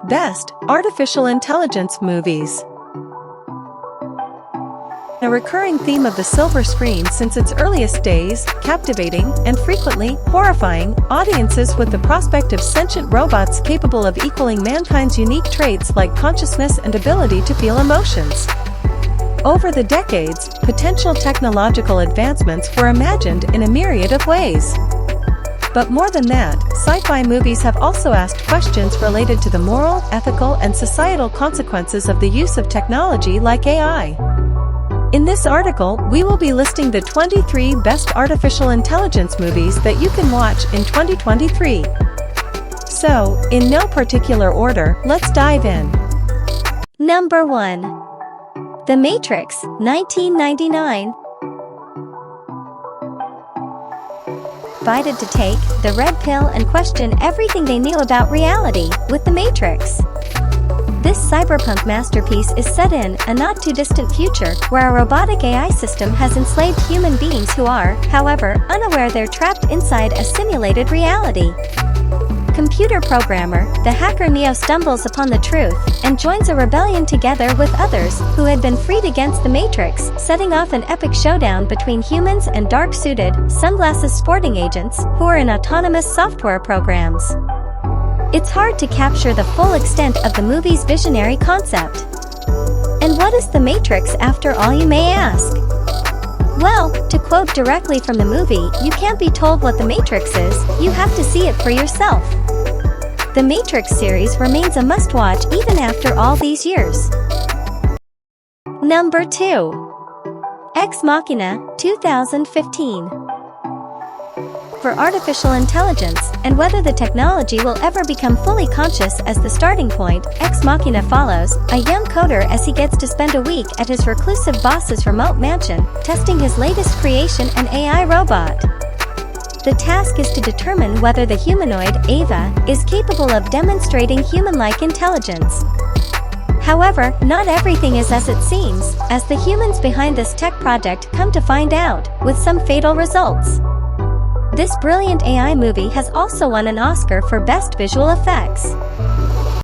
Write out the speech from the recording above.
Best Artificial Intelligence Movies. A recurring theme of the silver screen since its earliest days, captivating, and frequently horrifying audiences with the prospect of sentient robots capable of equaling mankind's unique traits like consciousness and ability to feel emotions. Over the decades, potential technological advancements were imagined in a myriad of ways. But more than that, sci-fi movies have also asked questions related to the moral, ethical, and societal consequences of the use of technology like AI. In this article, we will be listing the 23 best artificial intelligence movies that you can watch in 2023. So, in no particular order, let's dive in. Number 1. The Matrix, 1999. Invited to take the red pill and question everything they knew about reality with The Matrix. This cyberpunk masterpiece is set in a not-too-distant future where a robotic AI system has enslaved human beings who are, however, unaware they're trapped inside a simulated reality. Computer programmer, the hacker Neo stumbles upon the truth and joins a rebellion together with others who had been freed against the Matrix, setting off an epic showdown between humans and dark-suited, sunglasses sporting agents who are in autonomous software programs. It's hard to capture the full extent of the movie's visionary concept. And what is the Matrix after all, you may ask? Well, to quote directly from the movie, you can't be told what the Matrix is, you have to see it for yourself. The Matrix series remains a must-watch even after all these years. Number 2. Ex Machina, 2015. For artificial intelligence, and whether the technology will ever become fully conscious as the starting point, Ex Machina follows a young coder as he gets to spend a week at his reclusive boss's remote mansion, testing his latest creation, an AI robot. The task is to determine whether the humanoid, Ava, is capable of demonstrating human-like intelligence. However, not everything is as it seems, as the humans behind this tech project come to find out, with some fatal results. This brilliant AI movie has also won an Oscar for Best Visual Effects.